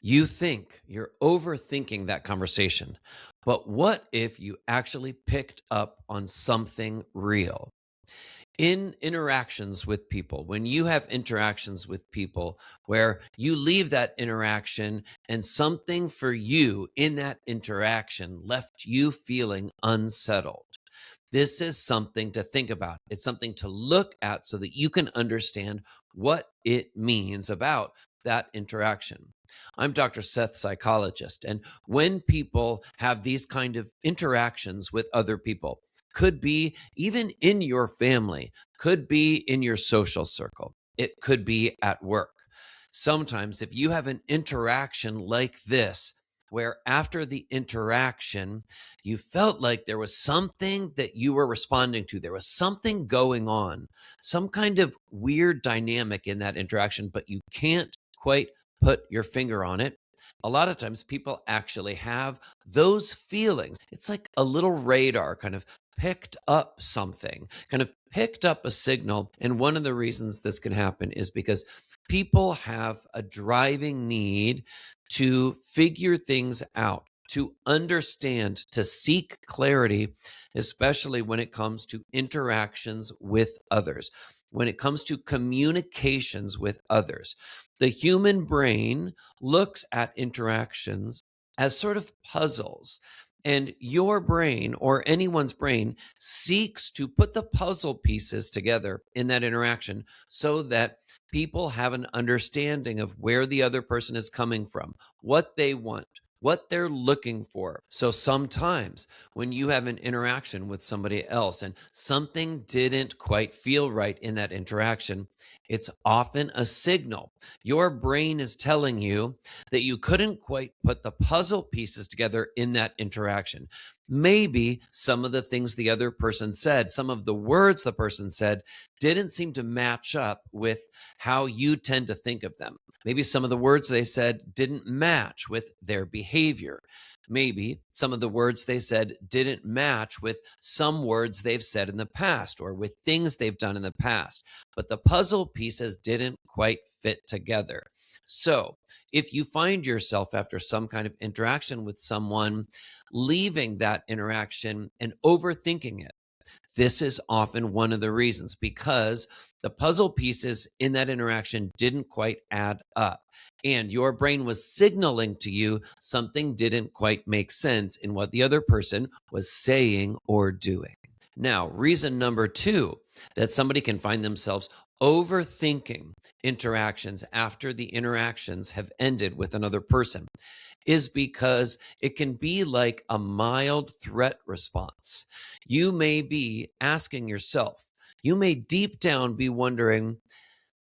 You think you're overthinking that conversation, but what if you actually picked up on something real? In interactions with people, when you have interactions with people where you leave that interaction and something for you in that interaction left you feeling unsettled, this is something to think about. It's something to look at so that you can understand what it means about that interaction. I'm Dr. Seth, psychologist, and when people have these kind of interactions with other people, could be even in your family, could be in your social circle, it could be at work. Sometimes, if you have an interaction like this, where after the interaction, you felt like there was something that you were responding to, there was something going on, some kind of weird dynamic in that interaction, but you can't quite put your finger on it. A lot of times people actually have those feelings. It's like a little radar kind of picked up something, kind of picked up a signal. And one of the reasons this can happen is because people have a driving need to figure things out, to understand, to seek clarity, especially when it comes to interactions with others, when it comes to communications with others. The human brain looks at interactions as sort of puzzles. And your brain or anyone's brain seeks to put the puzzle pieces together in that interaction so that people have an understanding of where the other person is coming from, what they want, what they're looking for. So sometimes when you have an interaction with somebody else and something didn't quite feel right in that interaction, it's often a signal. Your brain is telling you that you couldn't quite put the puzzle pieces together in that interaction. Maybe some of the things the other person said, some of the words the person said, didn't seem to match up with how you tend to think of them. Maybe some of the words they said didn't match with their behavior. Maybe some of the words they said didn't match with some words they've said in the past or with things they've done in the past, but the puzzle pieces didn't quite fit together. So, if you find yourself after some kind of interaction with someone leaving that interaction and overthinking it, this is often one of the reasons because the puzzle pieces in that interaction didn't quite add up. And your brain was signaling to you something didn't quite make sense in what the other person was saying or doing. Now, reason number two that somebody can find themselves overthinking interactions after the interactions have ended with another person is because it can be like a mild threat response. You may be asking yourself, you may deep down be wondering,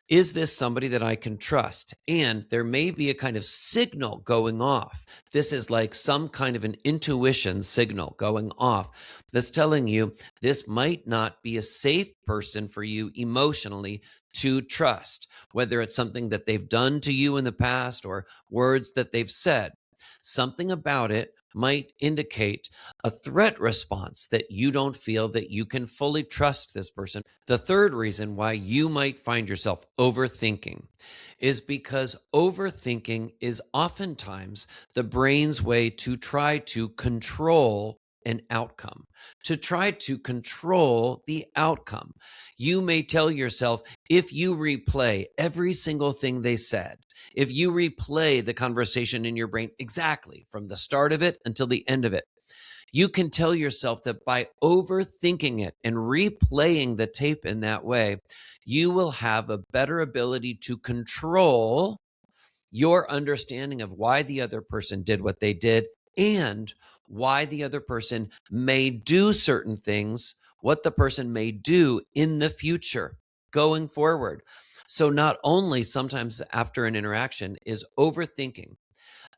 is this somebody that I can trust? And there may be a kind of signal going off. This is like some kind of an intuition signal going off that's telling you this might not be a safe person for you emotionally to trust, whether it's something that they've done to you in the past or words that they've said. Something about it might indicate a threat response that you don't feel that you can fully trust this person. The third reason why you might find yourself overthinking is because overthinking is oftentimes the brain's way to try to control an outcome, to try to control the outcome. You may tell yourself, if you replay every single thing they said, if you replay the conversation in your brain exactly from the start of it until the end of it, you can tell yourself that by overthinking it and replaying the tape in that way, you will have a better ability to control your understanding of why the other person did what they did and why the other person may do certain things, what the person may do in the future going forward. So, not only sometimes after an interaction is overthinking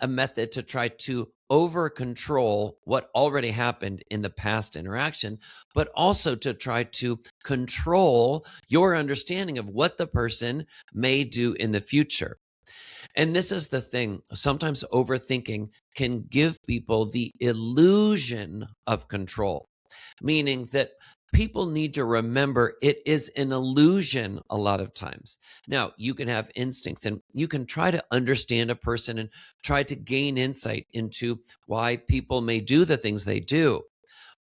a method to try to over control what already happened in the past interaction, but also to try to control your understanding of what the person may do in the future. And this is the thing. Sometimes overthinking can give people the illusion of control, meaning that People need to remember it is an illusion a lot of times. Now, you can have instincts and you can try to understand a person and try to gain insight into why people may do the things they do.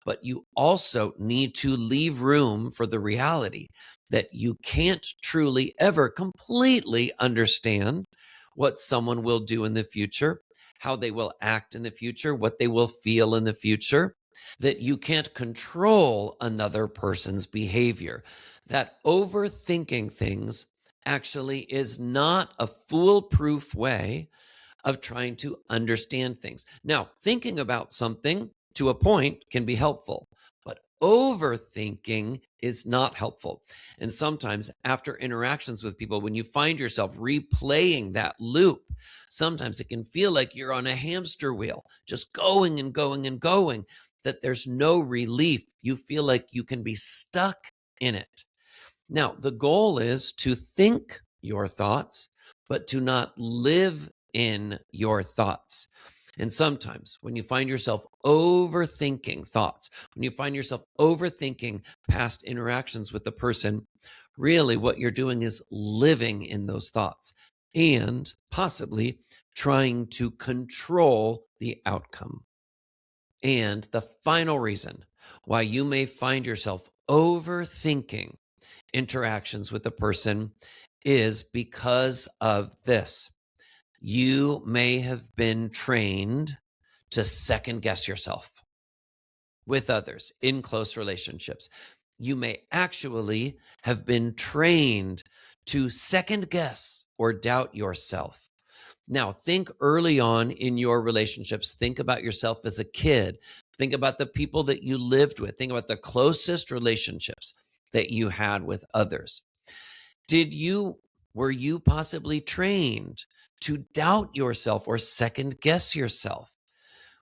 But you also need to leave room for the reality that you can't truly ever completely understand what someone will do in the future, how they will act in the future, what they will feel in the future, that you can't control another person's behavior. That overthinking things actually is not a foolproof way of trying to understand things. Now, thinking about something to a point can be helpful, but overthinking is not helpful. And sometimes, after interactions with people, when you find yourself replaying that loop, sometimes it can feel like you're on a hamster wheel, just going and going and going, that there's no relief. You feel like you can be stuck in it. Now, the goal is to think your thoughts, but to not live in your thoughts. And sometimes when you find yourself overthinking thoughts, when you find yourself overthinking past interactions with the person, really what you're doing is living in those thoughts and possibly trying to control the outcome. And the final reason why you may find yourself overthinking interactions with a person is because of this. You may have been trained to second guess yourself with others in close relationships. You may actually have been trained to second guess or doubt yourself. Now, think early on in your relationships. Think about yourself as a kid. Think about the people that you lived with. Think about the closest relationships that you had with others. Were you possibly trained to doubt yourself or second guess yourself?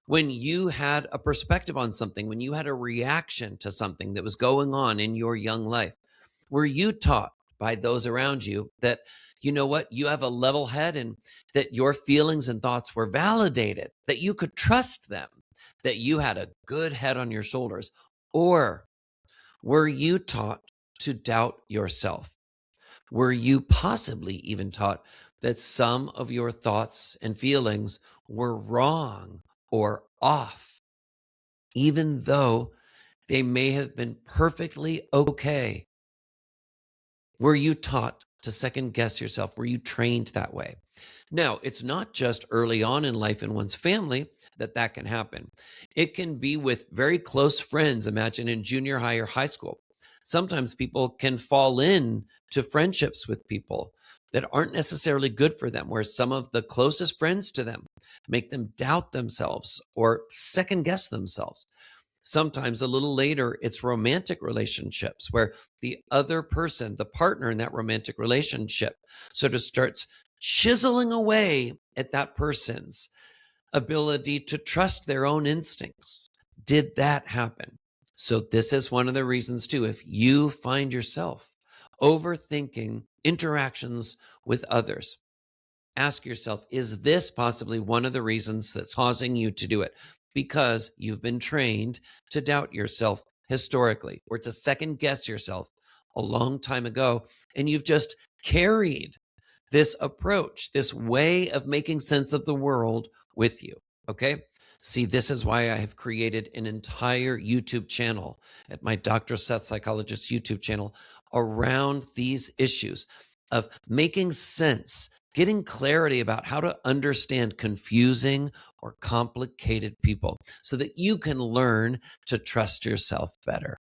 When you had a perspective on something, when you had a reaction to something that was going on in your young life, were you taught by those around you that, you know what, you have a level head and that your feelings and thoughts were validated, that you could trust them, that you had a good head on your shoulders? Or were you taught to doubt yourself? Were you possibly even taught that some of your thoughts and feelings were wrong or off, even though they may have been perfectly okay? Were you taught to second guess yourself? Were you trained that way? Now, it's not just early on in life in one's family that can happen. It can be with very close friends. Imagine in junior high or high school. Sometimes people can fall in to friendships with people that aren't necessarily good for them, where some of the closest friends to them make them doubt themselves or second guess themselves. Sometimes a little later, it's romantic relationships where the other person, the partner in that romantic relationship, sort of starts chiseling away at that person's ability to trust their own instincts. Did that happen? So, this is one of the reasons, too, if you find yourself overthinking interactions with others, ask yourself, is this possibly one of the reasons that's causing you to do it? Because you've been trained to doubt yourself historically or to second guess yourself a long time ago, and you've just carried this approach, this way of making sense of the world with you. Okay. See, this is why I have created an entire YouTube channel at my Dr. Seth Psychologist YouTube channel around these issues of making sense, getting clarity about how to understand confusing or complicated people so that you can learn to trust yourself better.